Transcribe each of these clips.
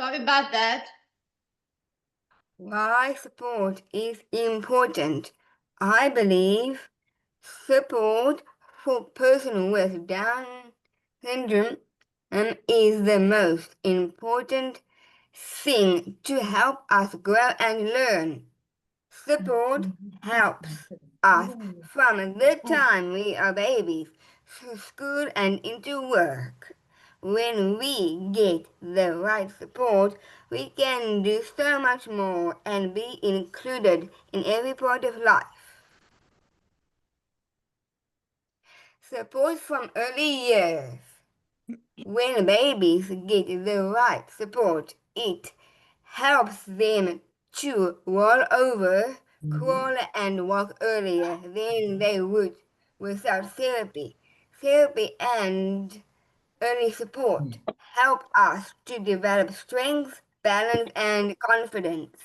Sorry about that. Why support is important. I believe support for person with Down syndrome is the most important thing to help us grow and learn. Support helps us from the time we are babies to school and into work. When we get the right support, we can do so much more and be included in every part of life. Support from early years. When babies get the right support, it helps them to roll over, crawl, and walk earlier than they would without therapy. Therapy and early support help us to develop strength, balance, and confidence.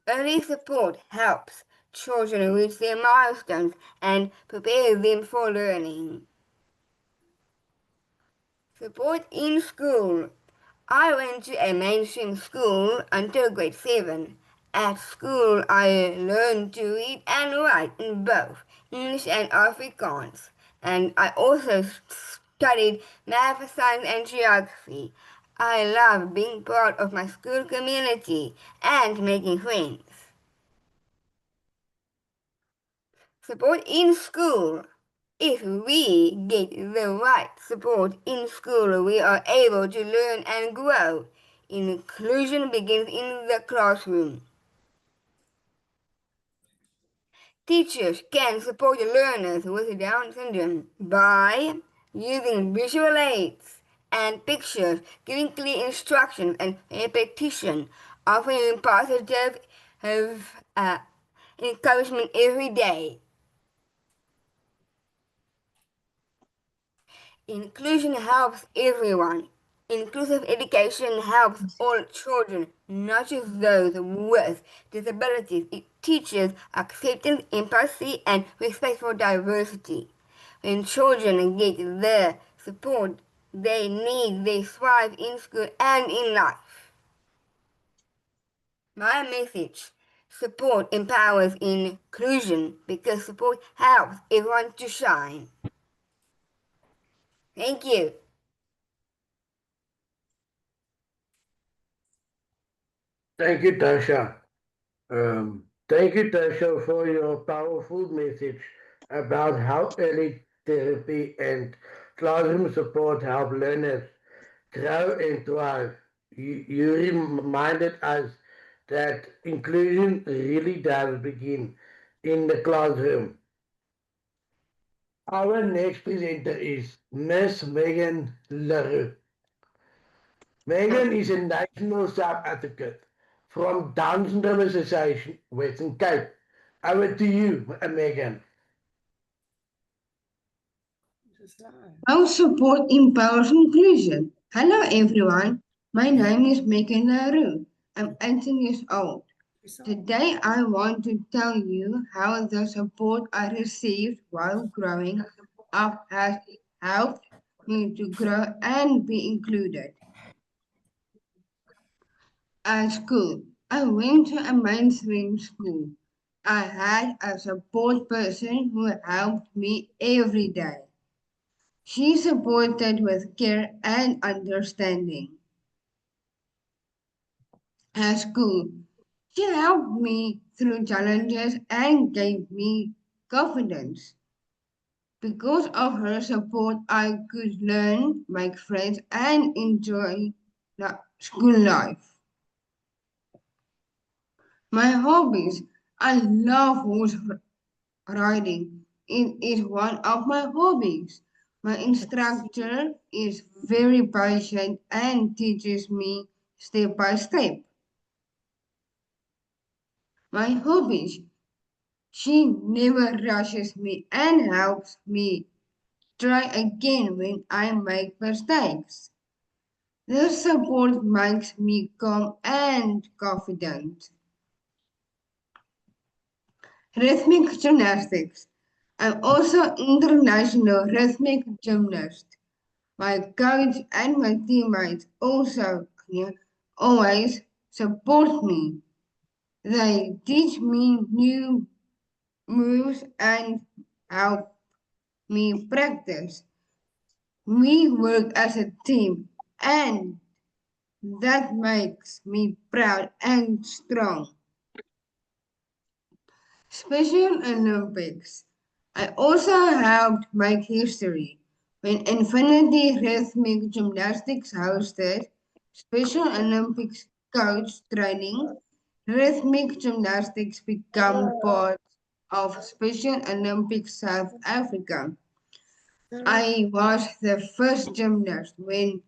Early support helps children reach their milestones and prepare them for learning. Support in school. I went to a mainstream school until grade 7. At school, I learned to read and write in both English and Afrikaans, and I also studied math, science, and geography. I love being part of my school community and making friends. Support in school. If we get the right support in school, we are able to learn and grow. Inclusion begins in the classroom. Teachers can support learners with Down syndrome by using visual aids and pictures, giving clear instructions and repetition, offering positive encouragement every day. Inclusion helps everyone. Inclusive education helps all children, not just those with disabilities. It teaches acceptance, empathy, and respect for diversity. When children get the support they need, they thrive in school and in life. My message: support empowers inclusion because support helps everyone to shine. Thank you. Thank you, Tasha. Thank you, Tasha, for your powerful message about how early therapy and classroom support help learners grow and thrive. You reminded us that inclusion really does begin in the classroom. Our next presenter is Miss Megan LaRue. Megan is a national self-advocate from Down Syndrome Association, Western Cape. Over to you, Megan. How support empowers inclusion. Hello everyone, my name is Megan LaRue. I'm 18 years old. Today I want to tell you how the support I received while growing up has helped me to grow and be included. At school, I went to a mainstream school. I had a support person who helped me every day. She supported with care and understanding. At school, she helped me through challenges and gave me confidence. Because of her support, I could learn, make friends, and enjoy school life. My hobbies: I love horse riding. It is one of my hobbies. My instructor is very patient and teaches me step by step. My hobbies: she never rushes me and helps me try again when I make mistakes. Their support makes me calm and confident. Rhythmic gymnastics. I'm also international rhythmic gymnast. My coach and my teammates also always support me. They teach me new moves and help me practice. We work as a team, and that makes me proud and strong. Special Olympics. I also helped make history when Infinity Rhythmic Gymnastics hosted Special Olympics coach training. Rhythmic gymnastics become part of Special Olympics South Africa. I was the first gymnast with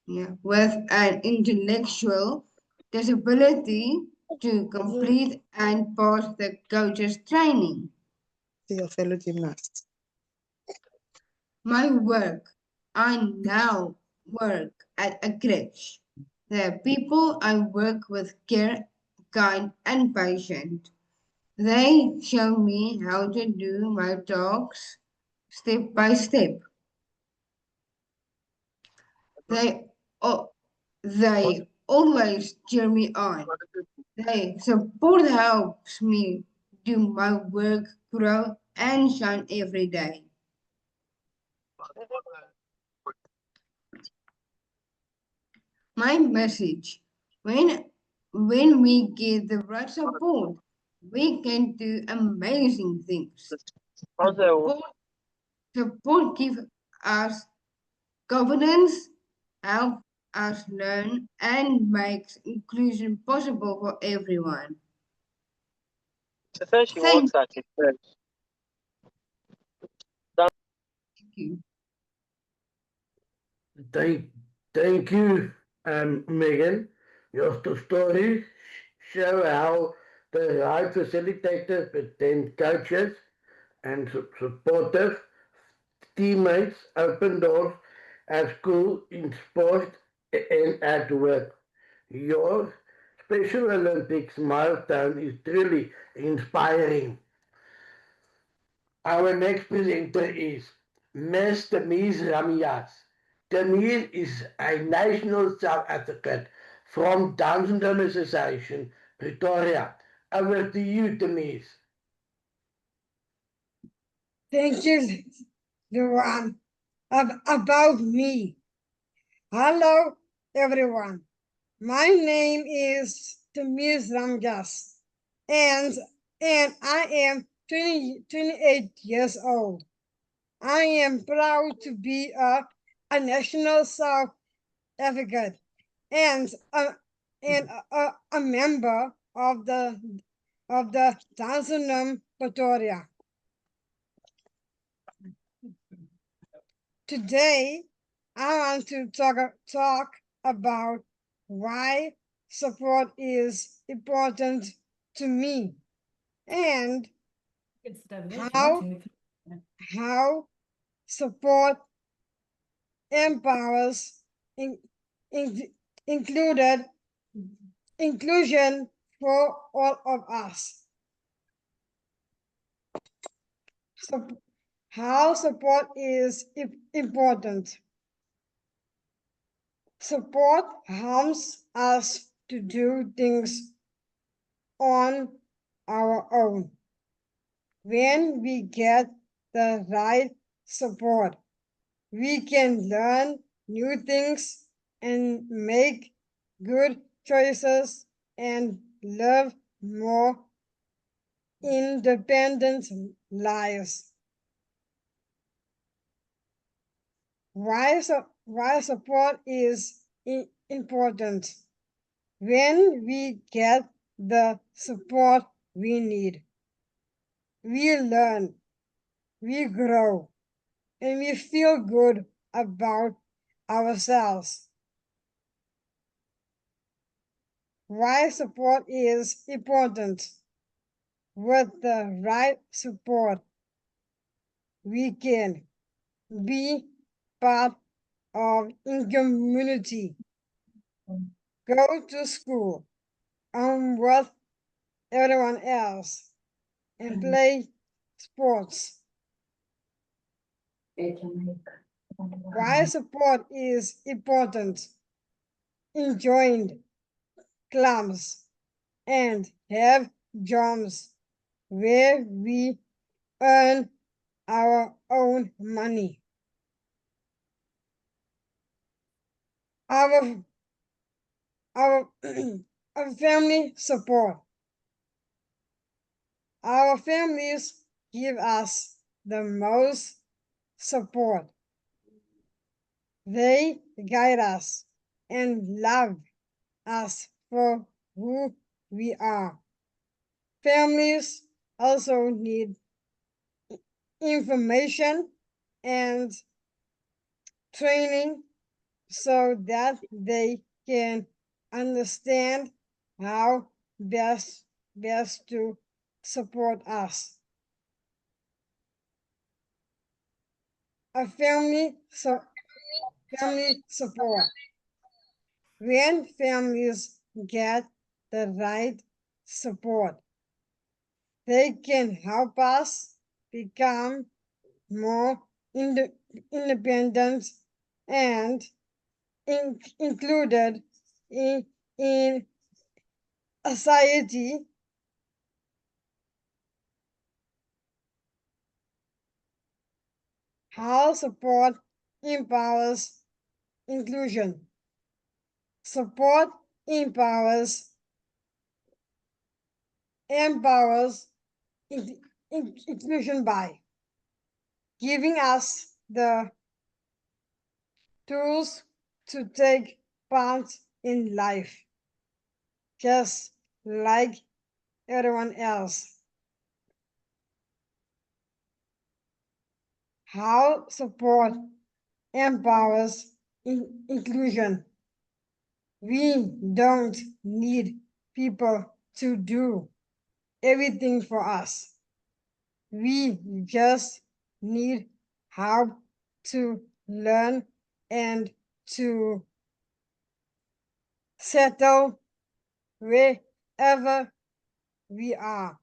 an intellectual disability to complete and pass the coach's training. To your fellow gymnasts. My work. I now work at a crèche. The people I work with care, kind, and patient. They show me how to do my tasks step by step. They, oh, they always cheer me on. They support helps me do my work, grow, and shine every day. My message: when we get the right support, we can do amazing things. Support gives us confidence, help us learn, and makes inclusion possible for everyone. Thank you. Thank, thank you, Megan. Your stories show how the right facilitators, but then coaches and supportive teammates open doors at school, in sport, and at work. Your Special Olympics milestone is truly inspiring. Our next presenter is Ms. Tamise Ramias. Tamise is a national South African from Down Syndrome Association, Pretoria. Over to you, Tamise. Thank you, Luan. About me. Hello, everyone. My name is Tamir Ramgas, and I am 28 years old. I am proud to be a national South African and a member of the Down Syndrome Pretoria. Today, I want to talk about why support is important to me and how support empowers in, included inclusion for all of us. So, how support is important. Support helps us to do things on our own. When we get the right support, we can learn new things and make good choices and live more independent lives. Why support is important? When we get the support we need, we learn, we grow, and we feel good about ourselves. Why support is important? With the right support, we can be part of a community, go to school, with everyone else, and play sports. Why support is important? enjoying clubs and have jobs where we earn our own money. Our our family support. Our families give us the most support. They guide us and love us for who we are. Families also need information and training so that they can understand how best to support us. A family support. When families get the right support, they can help us become more independent and included in society. How support empowers inclusion. Support empowers inclusion by giving us the tools to take part in life, just like everyone else. How support empowers inclusion. We don't need people to do everything for us. We just need help to learn and to settle wherever we are.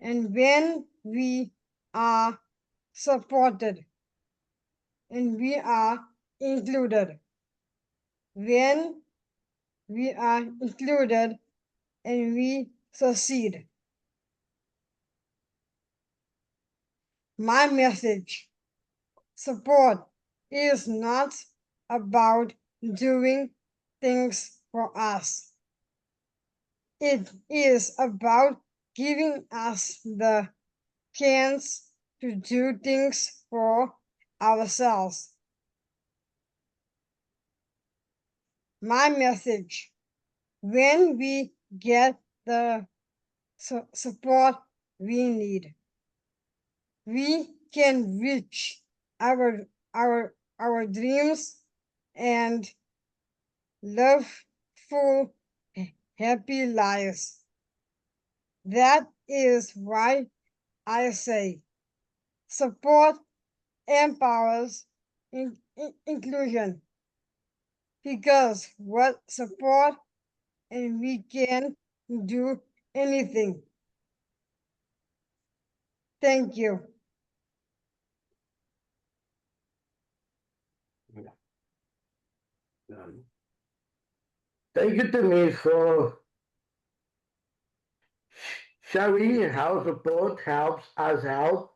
And when we are supported and we are included, when we are included and we succeed. My message: support is not about doing things for us. It is about giving us the chance to do things for ourselves. My message: when we get the support we need, we can reach our dreams and live full, happy lives. That is why I say support empowers inclusion, because what support and we can do anything. Thank you. Thank you, Denise, for showing how support helps us help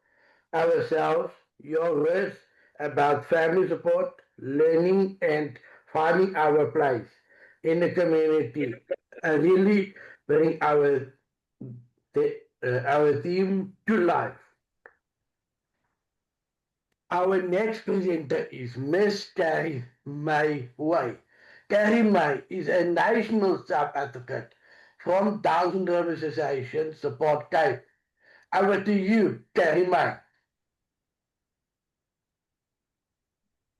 ourselves. Your words about family support, learning, and finding our place in the community really bring our theme to life. Our next presenter is Miss Carrie May Way. Carrie May is a national self-advocate from Down Syndrome Association Support Cape. Over to you, Carrie May.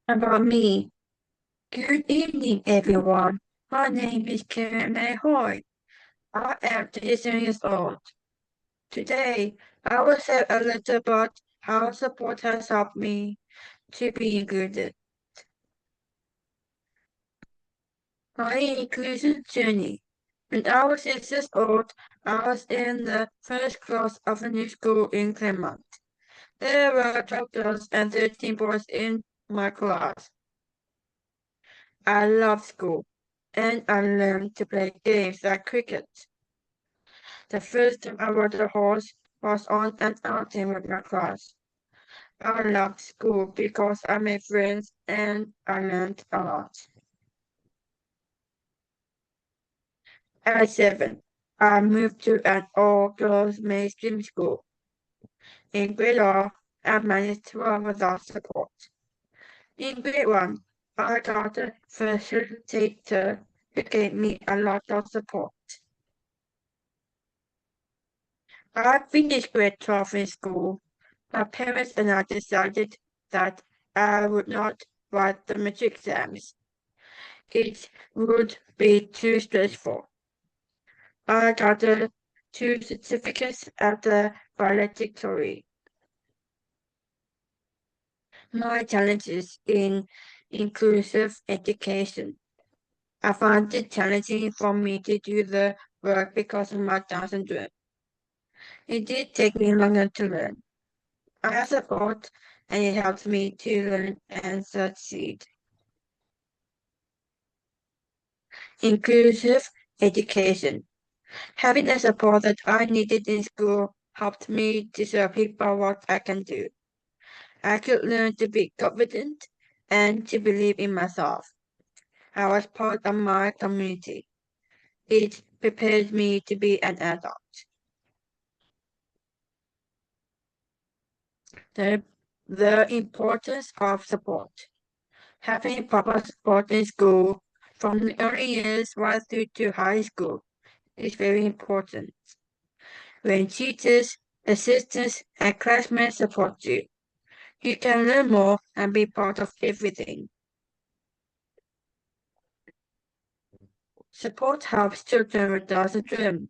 About me. Good evening, everyone. My name is Karen Mayhoy. I am 37 years old. Today, I will say a little about how support has helped me to be included. My inclusion journey. When I was 6 years old, I was in the first class of a new school in Claremont. There were 12 girls and 13 boys in my class. I loved school. and I learned to play games like cricket. The first time I rode a horse was on an outing with my class. I loved school because I made friends and I learned a lot. At 7, I moved to an all-girls mainstream school. In grade 12, I managed well without support. In grade 1, I got a facilitator who gave me a lot of support. I finished grade 12 in school. My parents and I decided that I would not write the matric exams. It would be too stressful. I got the 2 certificates at the valedictory. My challenges in inclusive education. I found it challenging for me to do the work because of my Down syndrome. It did take me longer to learn. I have support and it helps me to learn and succeed. Inclusive education. Having the support that I needed in school helped me to show people what I can do. I could learn to be confident and to believe in myself. I was part of my community. It prepared me to be an adult. The importance of support. Having proper support in school from the early years right through to high school is very important. When teachers, assistants, and classmates support you, you can learn more and be part of everything. Support helps children with Down syndrome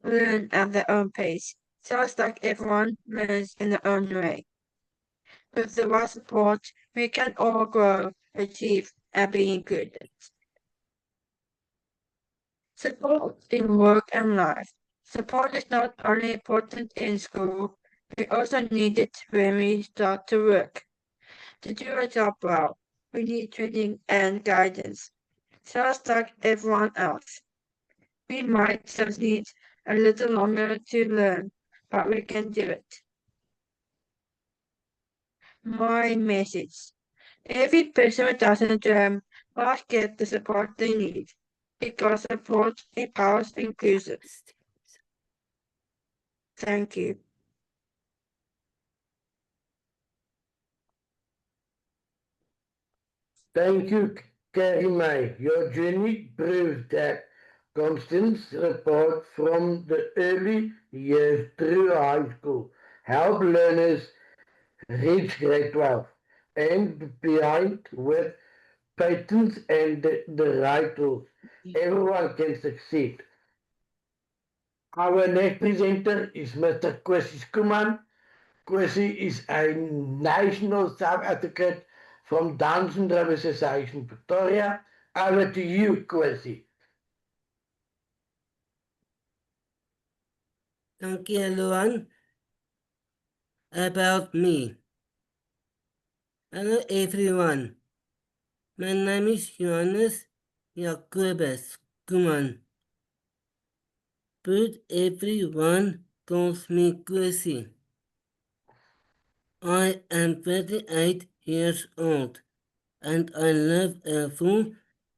learn at their own pace, just like everyone learns in their own way. With the right support, we can all grow, achieve, and be good. Support in work and life. Support is not only important in school, we also need it when we start to work. To do our job well, we need training and guidance, just like everyone else. We might just need a little longer to learn, but we can do it. My message. Every person with Down syndrome must get the support they need, because support empowers inclusion. Thank you. Thank you, Karima. Your journey proves that constant support from the early years through high school help learners reach grade 12 and beyond with patience and the right tools. Everyone can succeed. Our next presenter is Mr. Kwesi Skuman. Kwesi is a national self-advocate from Down Syndrome Association Pretoria. Over to you, Kwesi. Thank you, everyone. About me. Hello, everyone. My name is Johannes Jacobus Kuman, but everyone calls me Kwesi. I am 38 years old, and I live a full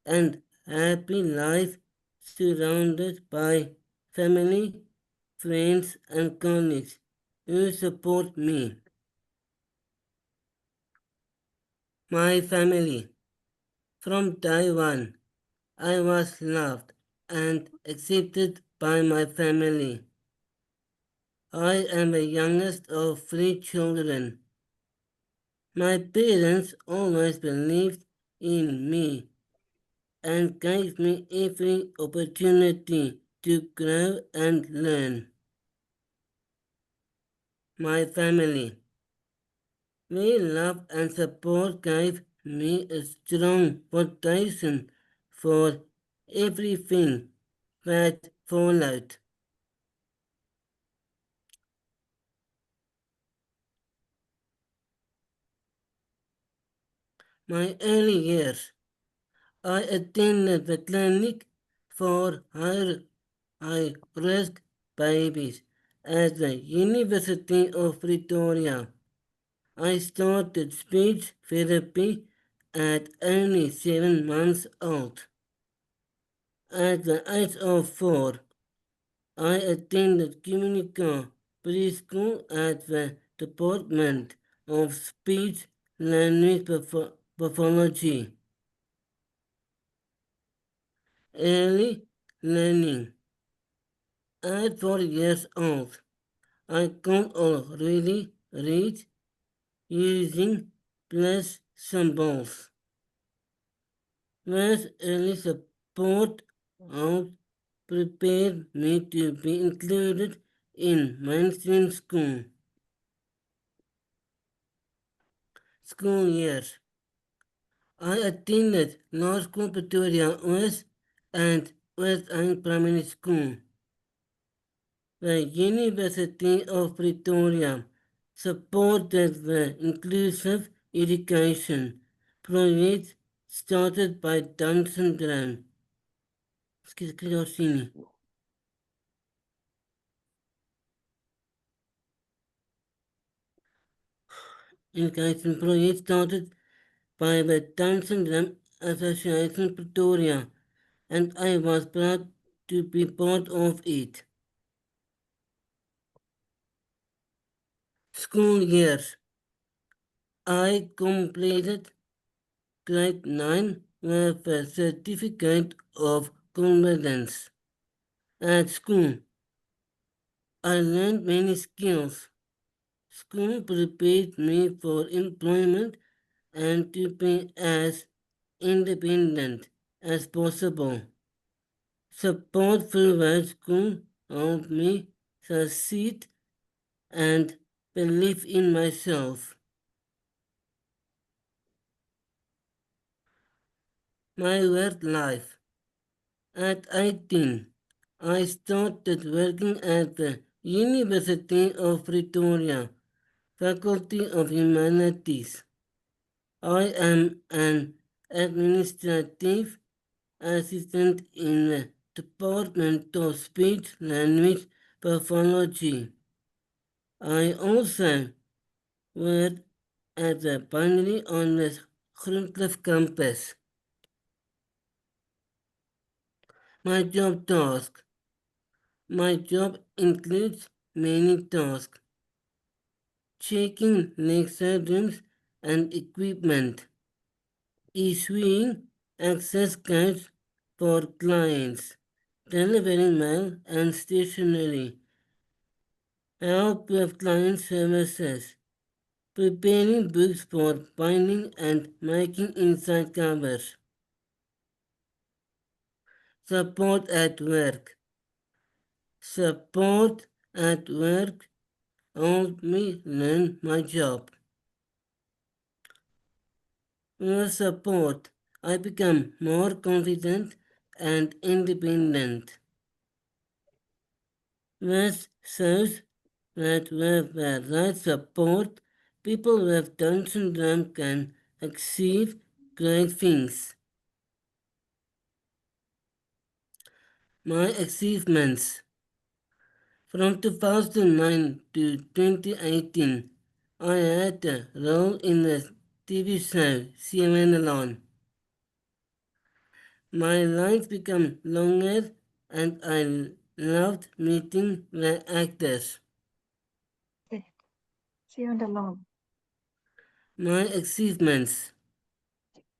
and happy life surrounded by family, friends, and colleagues who support me. My family. From Taiwan, I was loved and accepted by my family. I am the youngest of 3 children. My parents always believed in me and gave me every opportunity to grow and learn. My family. Their love and support gave me a strong foundation for everything that followed. My early years. I attended the clinic for high-risk babies at the University of Pretoria. I started speech therapy at only 7 months old. At the age of 4, I attended Communica preschool at the Department of Speech Language Pathology. Early learning. At 4 years old, I could already read using plus symbols. This early support helped prepare me to be included in mainstream school. School years. I attended Law School Pretoria West and West End Primary School. The University of Pretoria supported the inclusive education project started by Down syndrome. Education project started by the Down Syndrome Association Pretoria, and I was proud to be part of it. School years. I completed grade 9 with a certificate of competence. At school, I learned many skills. School prepared me for employment and to be as independent as possible. Support throughout school helped me succeed and believe in myself. My work life. At 18, I started working at the University of Pretoria, Faculty of Humanities. I am an administrative assistant in the Department of Speech Language Pathology. I also work at the binary on the Groencliff campus. My job task. My job includes many tasks. Checking lecture rooms and equipment. Issuing access cards for clients. Delivering mail and stationery. Help with client services. Preparing books for binding and making inside covers. Support at work. Support at work helped me learn my job. With support, I become more confident and independent. This shows that with the right support, people with Down syndrome can achieve great things. My achievements. From 2009 to 2018, I had a role in the TV show CNN Alone. My lines became longer and I loved meeting the actors. See you alone. My achievements.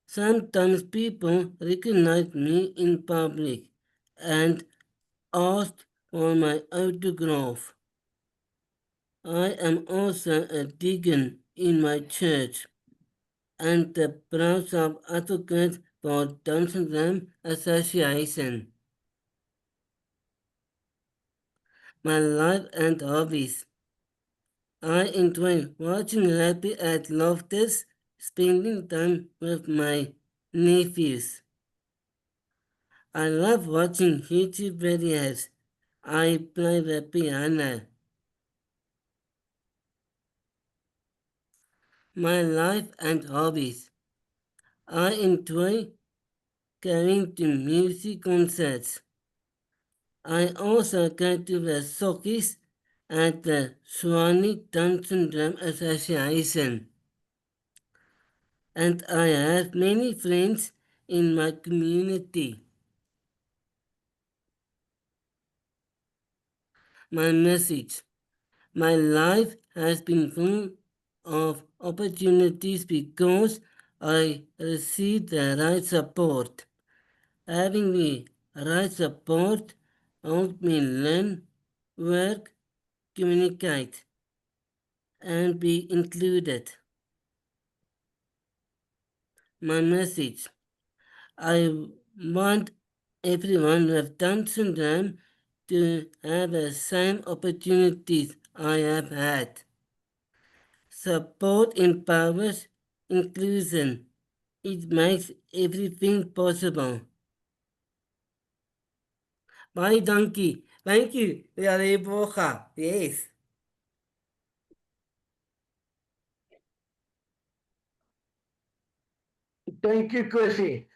Sometimes people recognize me in public and ask for my autograph. I am also a deacon in my church and the proud advocate for Down Syndrome Association. My life and hobbies. I enjoy watching rugby at Loftus, spending time with my nephews. I love watching YouTube videos. I play the piano. My life and hobbies. I enjoy going to music concerts. I also go to the Sokis at the Swanee Down Syndrome Association. And I have many friends in my community. My message. My life has been full of opportunities because I received the right support. Having the right support helped me learn, work, communicate, and be included. My message. I want everyone with Down syndrome to have the same opportunities I have had. Support empowers inclusion. It makes everything possible. Bye, donkey. Thank you. Yes. Thank you, Chrissy.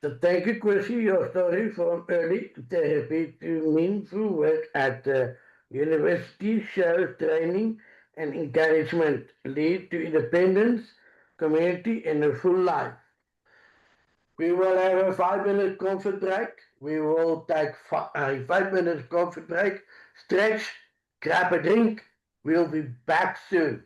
So thank you, Chrissy, your story from early therapy to meaningful work at the university shows training and encouragement lead to independence, community, and a full life. We will have a 5 minute comfort break. We will take a 5 minute comfort break, stretch, grab a drink. We'll be back soon.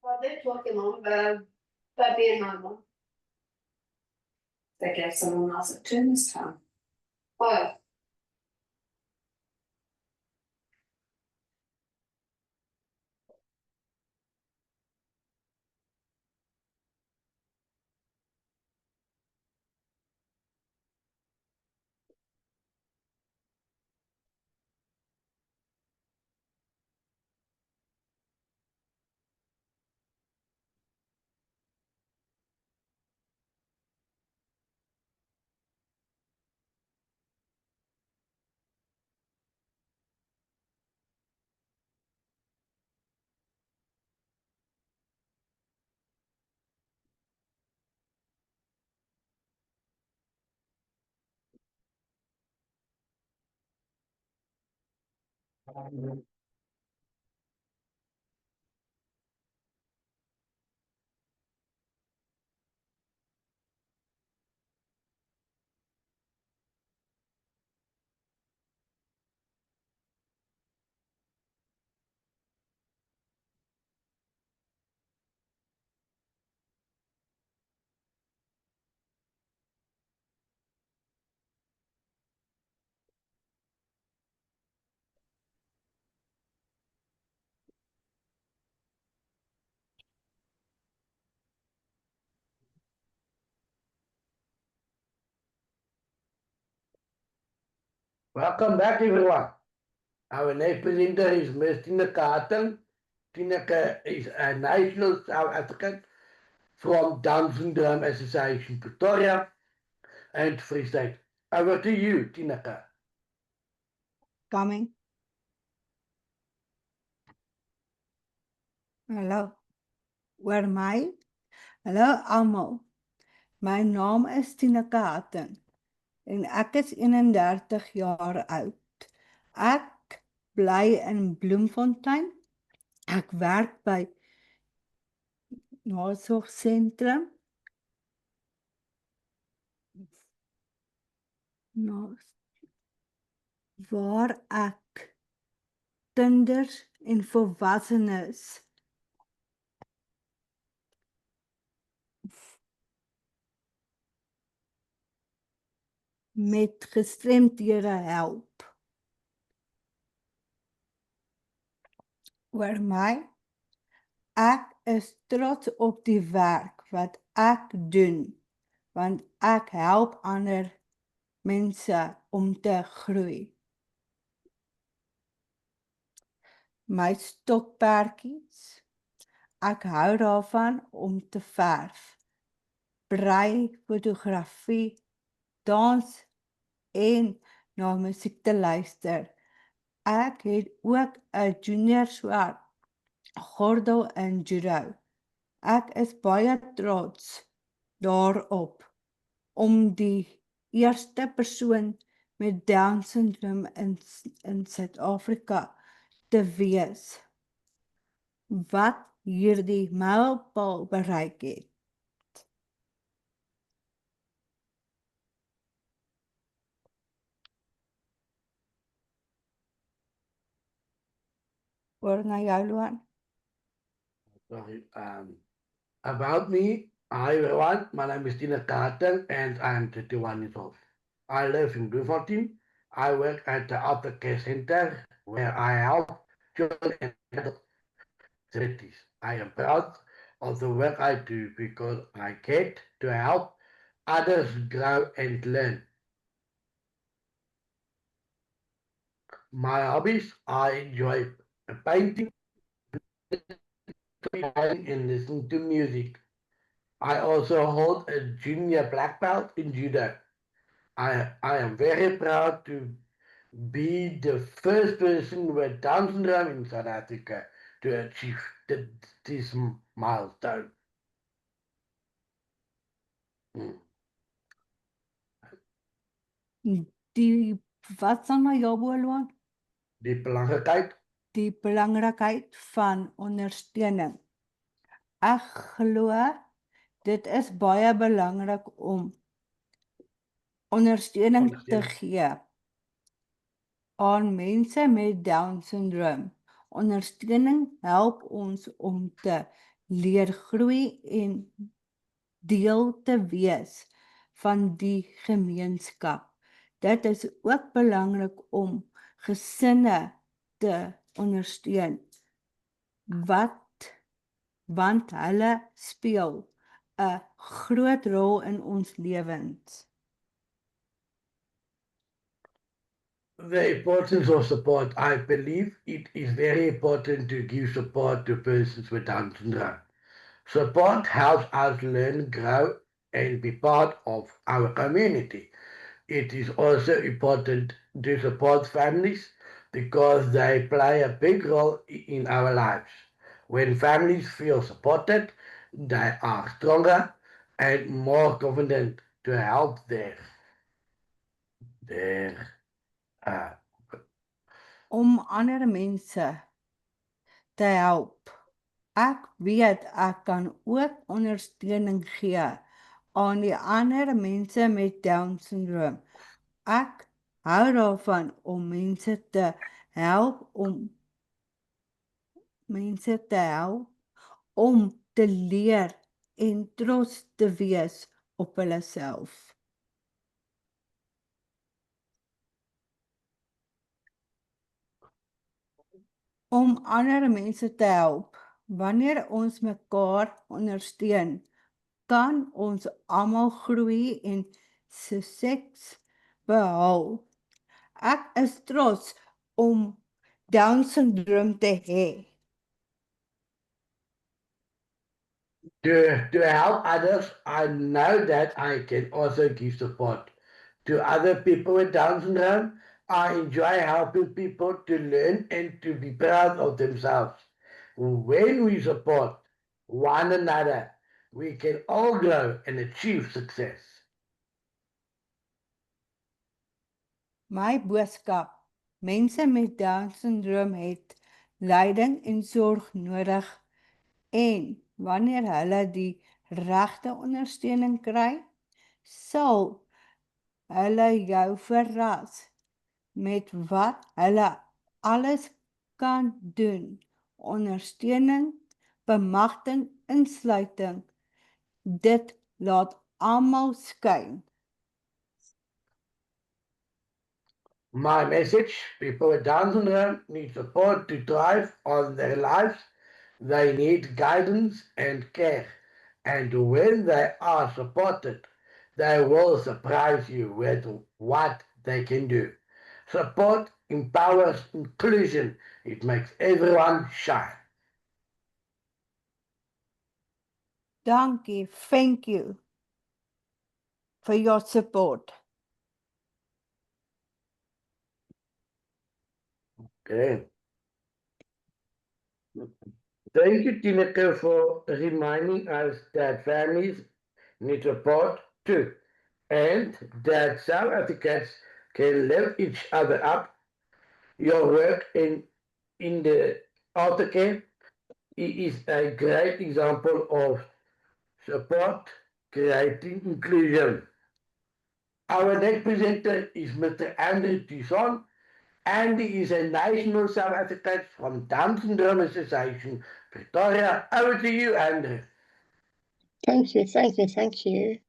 Vad är det tråkigt om bebé mamma? Det är som hon alltså tunnström. Oj. Welcome back, everyone. Our next presenter is Ms. Tineke Hatton. Tineke is a national South African from Down Syndrome Association Pretoria and Free State. Over to you, Tineke. Coming. Hallo, hoor my? Hallo almal. My naam is Tineke Hatton en ek is 31 jaar oud. Ek bly in Bloemfontein. Ek werk by Nasorgsentrum. Waar ek kinders en volwassenes met gestremdhede help. Hoor my? Ek is trots op die werk wat ek doen, want ek help ander mense om te groei. My stokperdjies, ek hou daarvan om te verf, brei, fotografie, dans en na musiek te luister. Ek het ook 'n junior swart gordel in judo. Ek is baie trots daarop om die eerste persoon met Down syndroom in Suid-Afrika te wees wat hierdie mylpaal bereik het. Oor na jou, Luan. Sorry. About me, hi everyone. My name is Tineke Hatton and I'm 31 years old. I live in Bloemfontein. I work at the aftercare center where I help children and adults. I am proud of the work I do because I get to help others grow and learn. My hobbies, I enjoy painting and listening to music. I also hold a junior black belt in judo. I am very proud to be the first person with Down syndrome in South Africa to achieve this milestone. Wat sal na jou bo, Luan? Die belangrikheid? Die belangrikheid van ondersteuning. Ek glo dit is baie belangrik om ondersteuning te gee aan mense met Down syndroom. Ondersteuning help ons om te leer groei en deel te wees van die gemeenskap. Dit is ook belangrik om gesinne te ondersteun, want hulle speel 'n groot rol in ons lewens. The importance of support. I believe it is very important to give support to persons with Down syndrome. Support helps us learn, grow, and be part of our community. It is also important to support families because they play a big role in our lives. When families feel supported, they are stronger and more confident to help their om ander mense te help. Ek weet ek kan ook ondersteuning gee aan die ander mense met Down syndroom. Ek hou daarvan om mense te help om te leer en trots te wees op hulle self. Om ander mense te help. Wanneer ons mekaar ondersteun, kan ons almal groei en sukses behaal. Ek is trots om Down syndroom te hê. To help others, I know that I can also give support. To other people with Down syndrome, I enjoy helping people to learn and to be proud of themselves. When we support one another, we can all grow and achieve success. My boodskap, mense met Down syndroom het leiding en sorg nodig en wanneer hulle die regte ondersteuning kry, sal hulle jou verras met wat hulle alles kan doen. Ondersteuning, bemagtiging, insluiting, dit laat almal skyn. My message, people with Down syndrome need support to thrive on their lives. They need guidance and care. And when they are supported, they will surprise you with what they can do. Support empowers inclusion. It makes everyone shine. Dankie, thank you for your support. Okay. Thank you, Tineke, for reminding us that families need support too, and that South Africans can lift each other up. Your work in the aftercare is a great example of support creating inclusion. Our next presenter is Mr. Andrew Tison. Andy is a national South African from Down Syndrome Association, Pretoria. Over to you, Andrew. Thank you.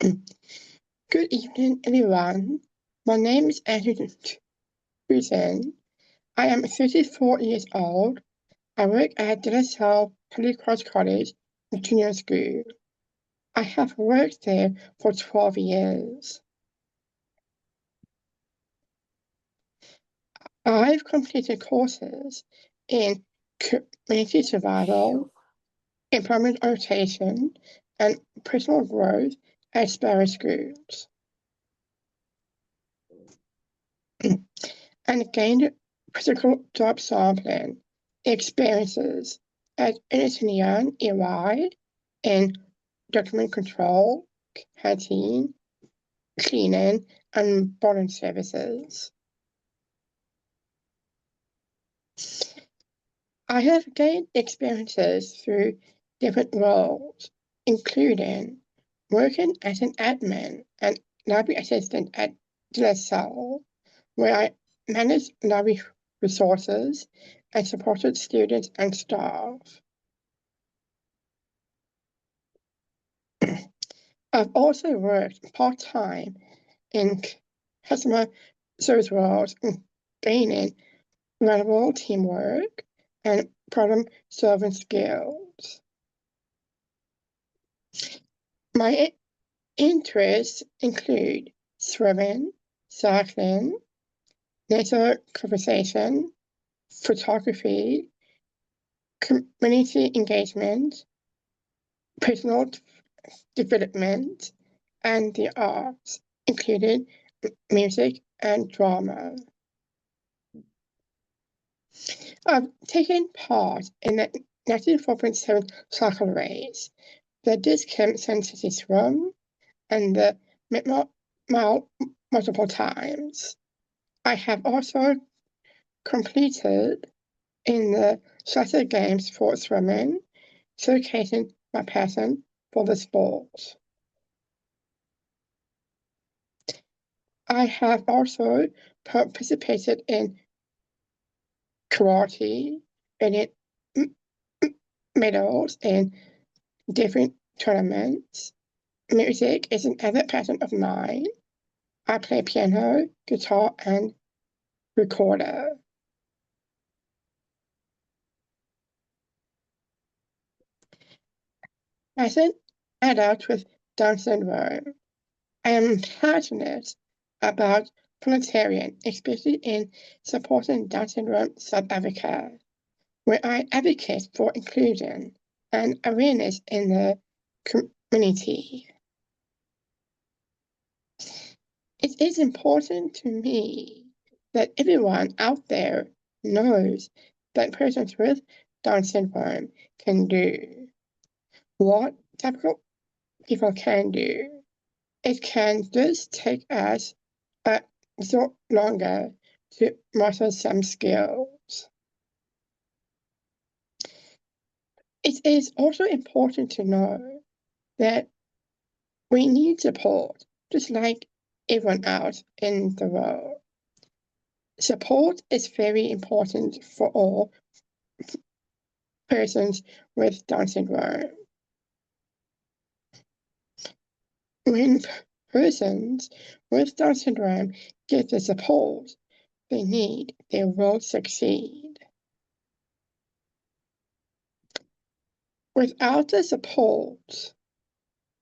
Good evening, everyone. My name is Andrew Tison. I am 34 years old. I work at DSSA Holy Cross College Junior School. I have worked there for 12 years. I've completed courses in community survival, employment orientation, and personal growth at Sparrow Schools. And gained physical job sampling experiences at Ernst & Young, EY, in document control, canteen, cleaning, and boarding services. I have gained experiences through different roles, including working as an admin and library assistant at DSSA, where I managed library resources and supported students and staff. I've also worked part-time in customer service roles, gaining valuable teamwork and problem-solving skills. My interests include swimming, cycling, nature conservation, photography, community engagement, personal development, and the arts, including music and drama. I've taken part in the 94.7 cycle race, the discount census run, and the mile multiple times. I have also competed in the Shutter Games for swimming, showcasing my passion for the sport. I have also participated in karate, winning medals in different tournaments. Music is an avid passion of mine. I play piano, guitar, and recorder. As an adult with Down syndrome, I am passionate about volunteering, especially in supporting Down syndrome South Africa, where I advocate for inclusion and awareness in the community. It is important to me that everyone out there knows that persons with Down syndrome can do what typical people can do. It can just take us a little longer to master some skills. It is also important to know that we need support, just like everyone else in the world. Support is very important for all persons with Down syndrome. When persons with Down syndrome get the support they need, they will succeed. Without the support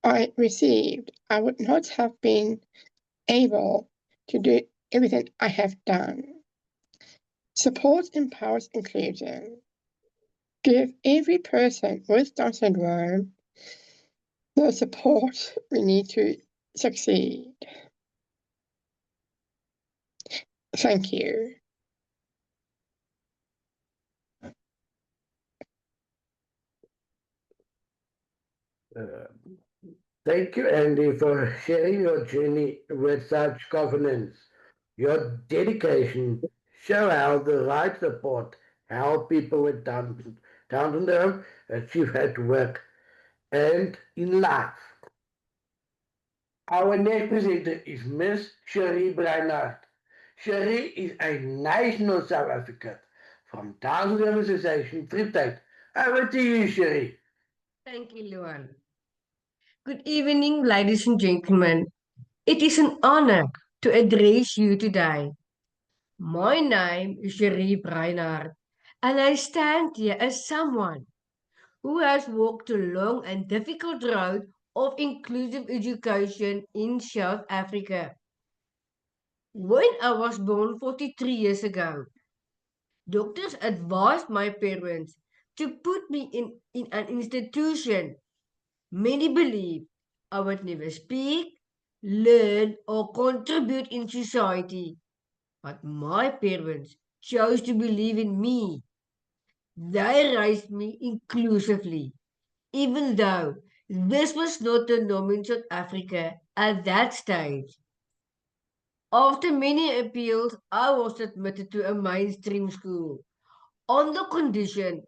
I received, I would not have been able to do everything I have done. Support empowers inclusion. Give every person with Down syndrome the support we need to succeed. Thank you. Thank you, Andy, for sharing your journey with such confidence. Your dedication show how the right support help people with Down syndrome achieve at work and in life. Our next presenter is Miss Cherie Breinart. Cherie is a national South African from Down Syndrome Association Triptyd. Over to you, Cherie. Thank you, Luan. Good evening, ladies and gentlemen. It is an honor to address you today. My name is Cherie Breinart, and I stand here as someone who has walked a long and difficult road of inclusive education in South Africa. When I was born 43 years ago, doctors advised my parents to put me in an institution. Many believe I would never speak, learn, or contribute in society. But my parents chose to believe in me. They raised me inclusively, even though this was not the norm in South Africa at that stage. After many appeals, I was admitted to a mainstream school on the condition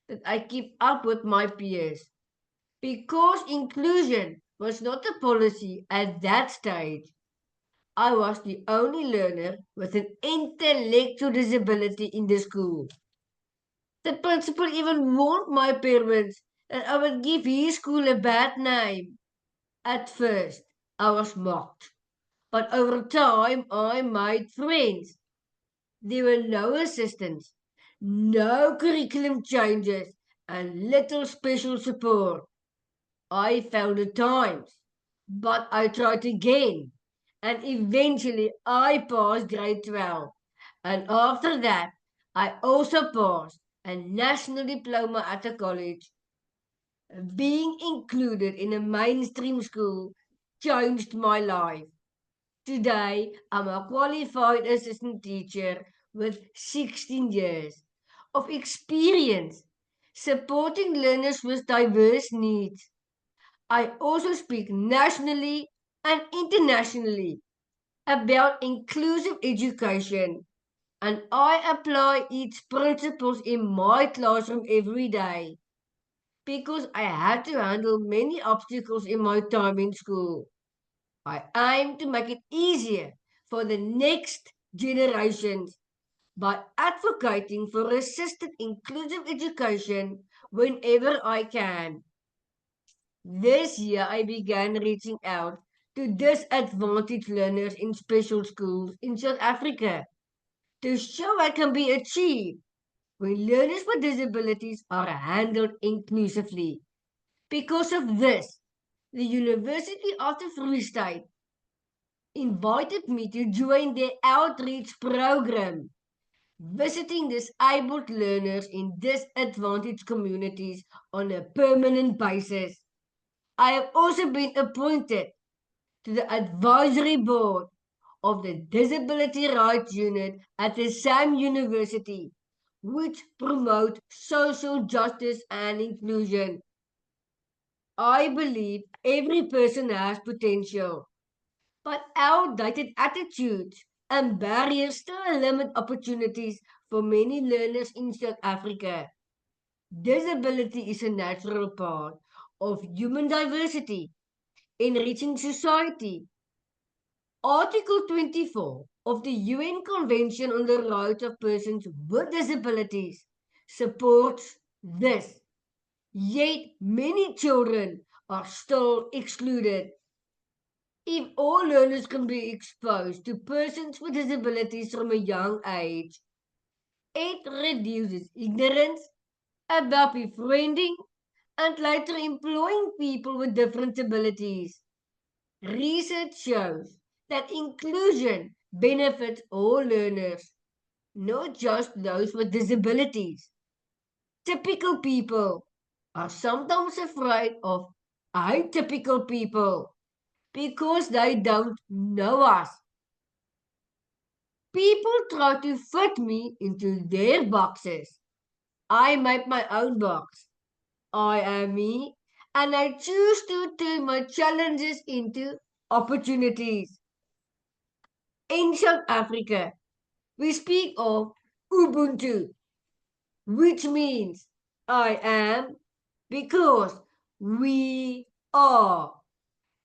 that I keep up with my peers. Because inclusion was not a policy at that stage, I was the only learner with an intellectual disability in the school. The principal even warned my parents that I would give his school a bad name. At first, I was mocked, but over time I made friends. There were no assistants, no curriculum changes, and little special support. I failed at times, but I tried again, and eventually I passed grade 12. And after that, I also passed a national diploma at a college. Being included in a mainstream school changed my life. Today, I'm a qualified assistant teacher with 16 years of experience supporting learners with diverse needs. I also speak nationally and internationally. about inclusive education, and I apply its principles in my classroom every day because I had to handle many obstacles in my time in school. I aim to make it easier for the next generations by advocating for assisted inclusive education whenever I can. This year, I began reaching out to disadvantaged learners in special schools in South Africa to show what can be achieved when learners with disabilities are handled inclusively. Because of this, the University of the Free State invited me to join their outreach program, visiting disabled learners in disadvantaged communities on a permanent basis. I have also been appointed to the advisory board of the Disability Rights Unit at the same university, which promotes social justice and inclusion. I believe every person has potential, but outdated attitudes and barriers still limit opportunities for many learners in South Africa. Disability is a natural part of human diversity, enriching society. Article 24 of the UN Convention on the Rights of Persons with Disabilities supports this, yet many children are still excluded. If all learners can be exposed to persons with disabilities from a young age, it reduces ignorance about befriending and later employing people with different abilities. Research shows that inclusion benefits all learners, not just those with disabilities. Typical people are sometimes afraid of atypical people because they don't know us. People try to fit me into their boxes. I make my own box. I am me, and I choose to turn my challenges into opportunities. In South Africa, we speak of Ubuntu, which means I am because we are.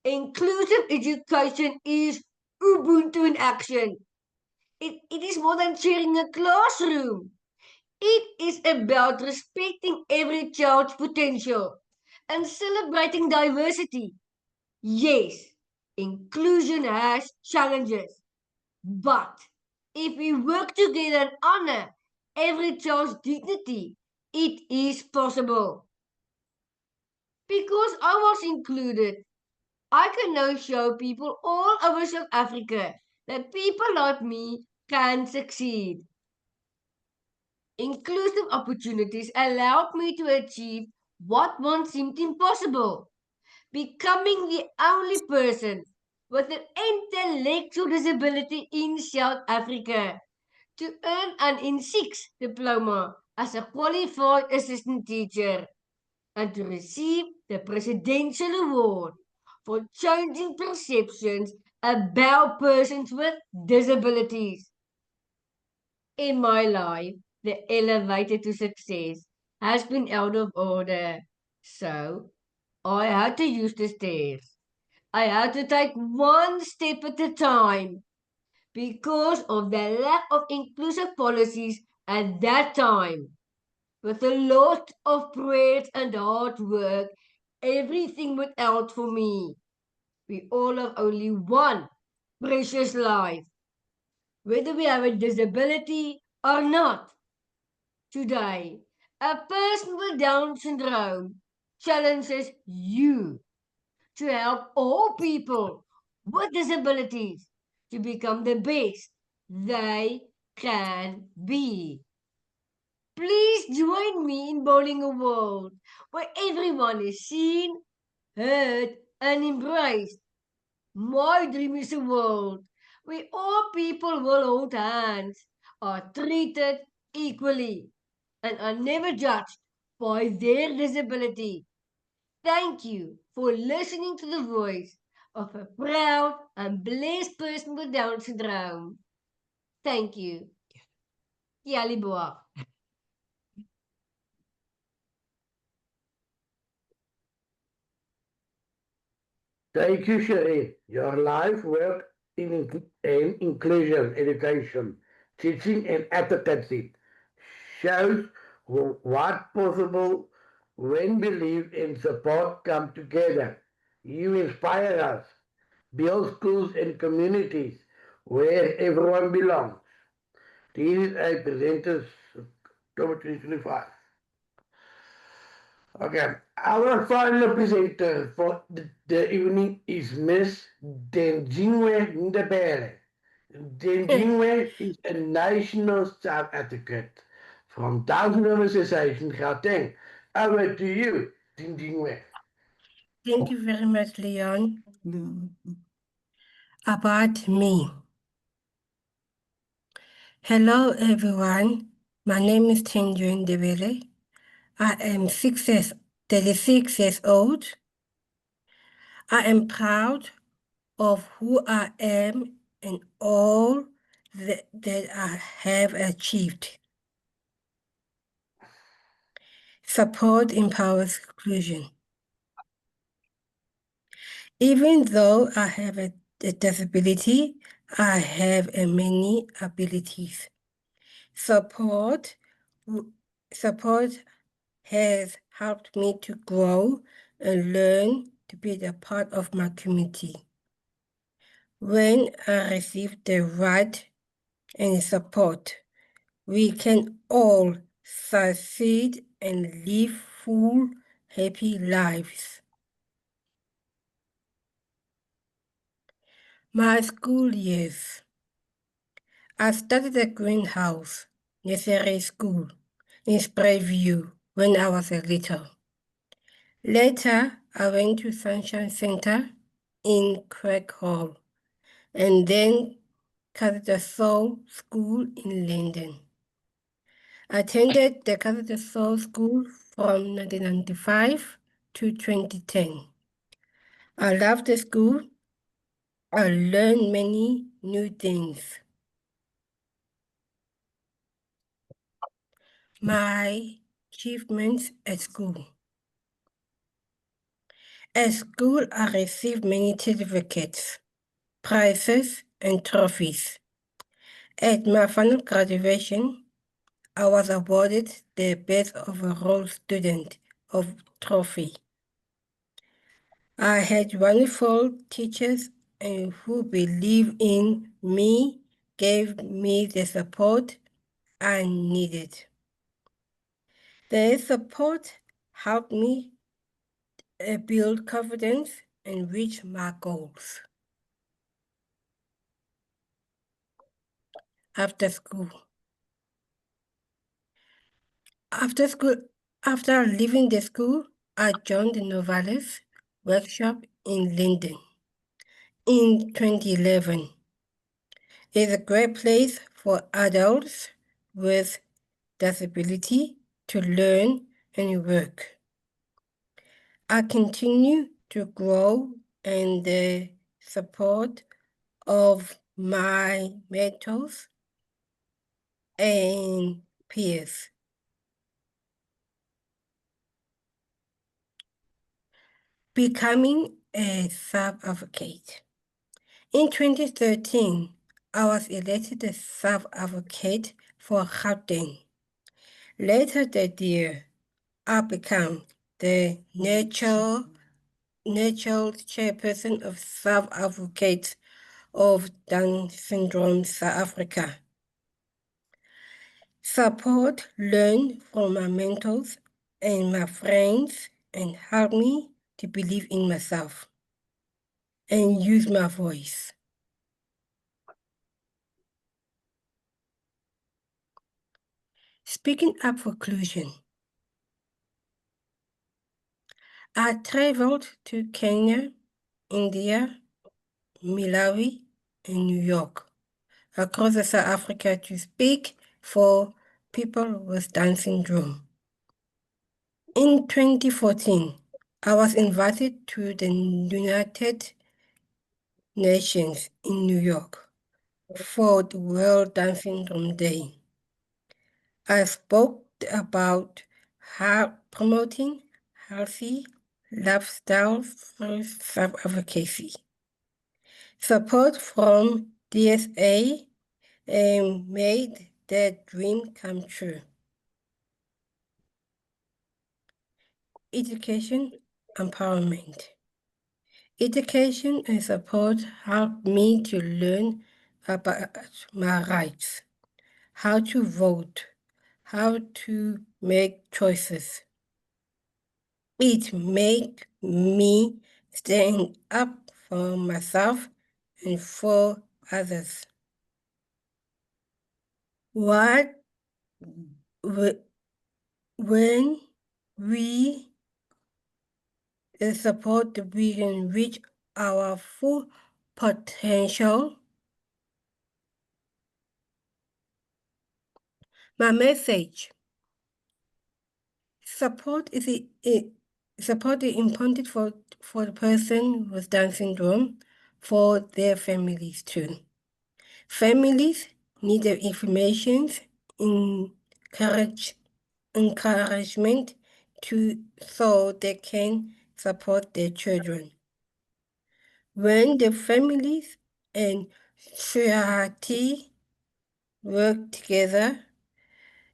Inclusive education is Ubuntu in action. It is more than sharing a classroom. It is about respecting every child's potential and celebrating diversity. Yes, inclusion has challenges, but if we work together and honor every child's dignity, it is possible. Because I was included, I can now show people all over South Africa that people like me can succeed. Inclusive opportunities allowed me to achieve what once seemed impossible, becoming the only person with an intellectual disability in South Africa to earn an in-6 diploma as a qualified assistant teacher and to receive the Presidential Award for changing perceptions about persons with disabilities. In my life, the elevator to success has been out of order, so I had to use the stairs. I had to take one step at a time because of the lack of inclusive policies at that time. With a lot of prayers and hard work, everything went out for me. We all have only one precious life, whether we have a disability or not. Today, a person with Down syndrome challenges you to help all people with disabilities to become the best they can be. Please join me in building a world where everyone is seen, heard, and embraced. My dream is a world where all people will hold hands, are treated equally, and are never judged by their disability. Thank you for listening to the voice of a proud and blessed person with Down syndrome. Thank you. Yaliboa. Thank you, Sheree. Your life work in inclusion, education, teaching, and advocacy shows what possible when belief and support come together. You inspire us, build schools and communities where everyone belongs. DSSA presenters October 2025. Okay, our final presenter for the evening is Miss Denjingwe Ndebele. Denjingwe is a national staff advocate from Down Association, Gauteng. Over to you, Denjingwe. Thank you very much, Leon. About me. Hello, everyone. My name is Tenjun Debele. I am 36 years old. I am proud of who I am and all that I have achieved. Support empowers inclusion. Even though I have a disability, I have many abilities. Support has helped me to grow and learn to be a part of my community. When I receive the right and support, we can all succeed and live full, happy lives. My school years. I started at Greenhouse Nursery School in Sprayview when I was a little. Later, I went to Sunshine Center in Craig Hall and then Cathedral Soul School in London. I attended the Cathedral Soul School from 1995 to 2010. I loved the school. I learned many new things. My achievements at school. At school, I received many certificates, prizes, and trophies. At my final graduation, I was awarded the Best Overall Student of Trophy. I had wonderful teachers who believed in me, gave me the support I needed. Their support helped me build confidence and reach my goals. After school. After leaving the school, I joined the Novalis workshop in London in 2011. It's a great place for adults with disability to learn and work. I continue to grow and the support of my mentors and peers. Becoming a self-advocate. In 2013, I was elected a self-advocate for Gauteng. Later that year, I became the natural chairperson of self-advocates of Down syndrome South Africa. Support learned from my mentors and my friends and helped me to believe in myself and use my voice. Speaking up for inclusion. I traveled to Kenya, India, Malawi, and New York, across South Africa to speak for people with Down syndrome. In 2014, I was invited to the United Nations in New York for the World Down Syndrome Day. I spoke about how promoting healthy lifestyle through self-advocacy. Support from DSSA made that dream come true. Education empowerment. Education and support helped me to learn about my rights, how to vote, how to make choices. It made me stand up for myself and for others. What when we support, we can reach our full potential. My message: support is important for the person with Down syndrome, for their families too. Families need the information, encouragement so they can support their children. When the families and society work together,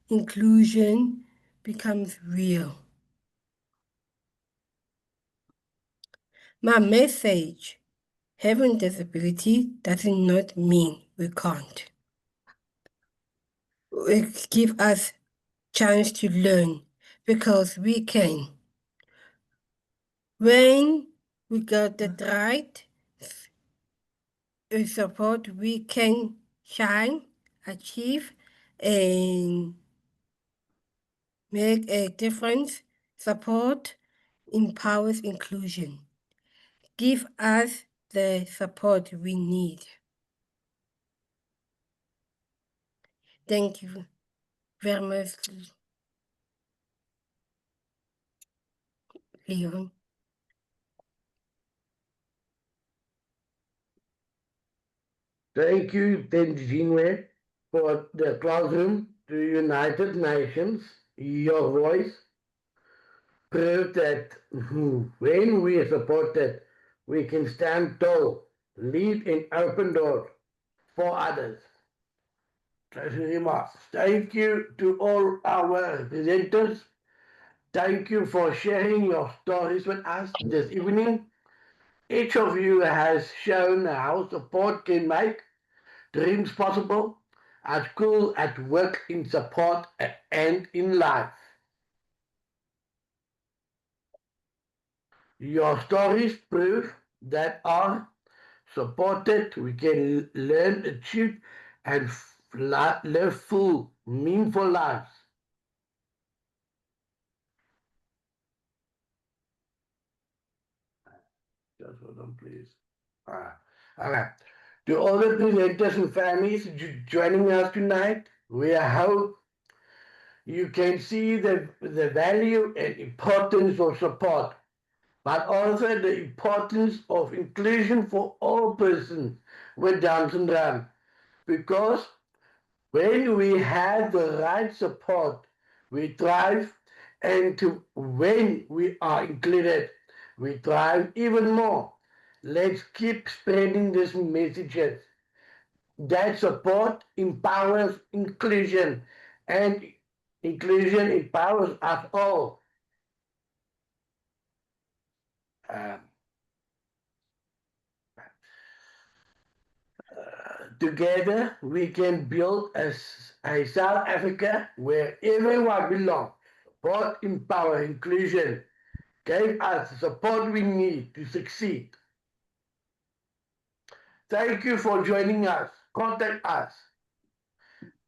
inclusion becomes real. My message: having disability does not mean we can't. It gives us chance to learn, because we can. When we got the right support, we can shine, achieve, and make a difference. Support empowers inclusion. Give us the support we need. Thank you very much, Leon. Thank you, Tenzingwe, for the classroom to United Nations. Your voice proved that when we are supported, we can stand tall, lead and open doors for others. Thank you to all our presenters. Thank you for sharing your stories with us this evening. Each of you has shown how support can make dreams possible at school, at work, in support, and in life. Your stories prove that are supported, we can learn, achieve, and live full, meaningful lives. Just hold on, please. All right. To all the presenters and families joining us tonight, we hope you can see the value and importance of support, but also the importance of inclusion for all persons with Down syndrome. Because when we have the right support, we thrive, and when we are included, we thrive even more. Let's keep spreading these messages. That support empowers inclusion, and inclusion empowers us all. Um, Together, we can build a South Africa where everyone belongs. Support, empower, inclusion gave us the support we need to succeed. Thank you for joining us. Contact us.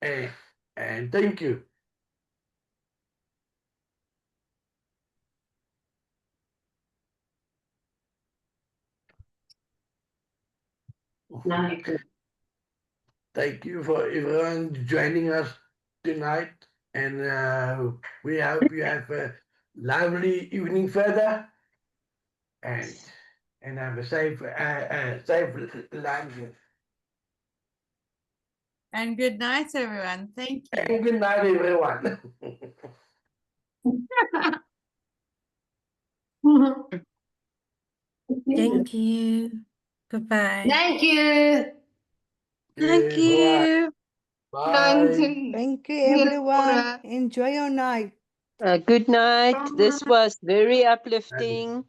And thank you. Thank you for everyone joining us tonight. And we hope you have a lively evening further. And and have a safe life. And good night, everyone. Thank you. And good night, everyone. Thank you. Goodbye. Thank you. Thank you. Bye. Thank you, everyone. Enjoy your night. Good night. This was very uplifting.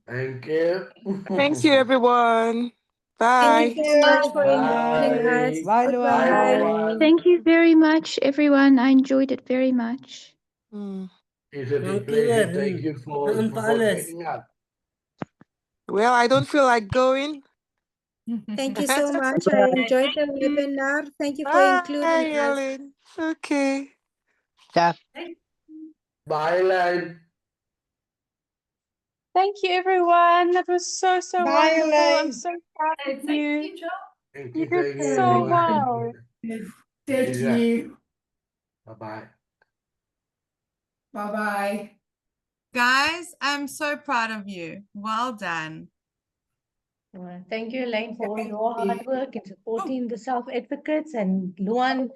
Thank you. Thank you, everyone. Bye. Thank you. Bye. Bye, Bye, Luan. everyone. Thank you very much, everyone. I enjoyed it very much. It's a big Thank you, pleasure. Thank you for Palace. joining us. Well, I don't feel like going. Thank you so much. I enjoyed the webinar. Thank you for including us. Ellen. Okay. Yeah. Bye, Len. Thank you, everyone. That was so Bye, wonderful. I'm Elaine. so proud of you. Thank You you, did thank you, so everyone. well. Thank you. Bye-bye. Bye-bye. Guys, I'm so proud of you. Well done. Thank you, Elaine, for all your hard work in supporting the self-advocates, and Luan,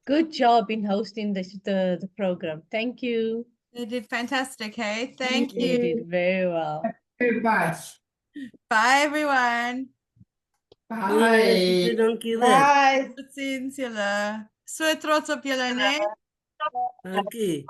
good job in hosting the program. Thank you. You did fantastic, hey? Thank You you. did very well. Bye. Bye, everyone. Bye. Dankie wel. Bye. Tot ziens, julle. So trots op julle, né? Dankie.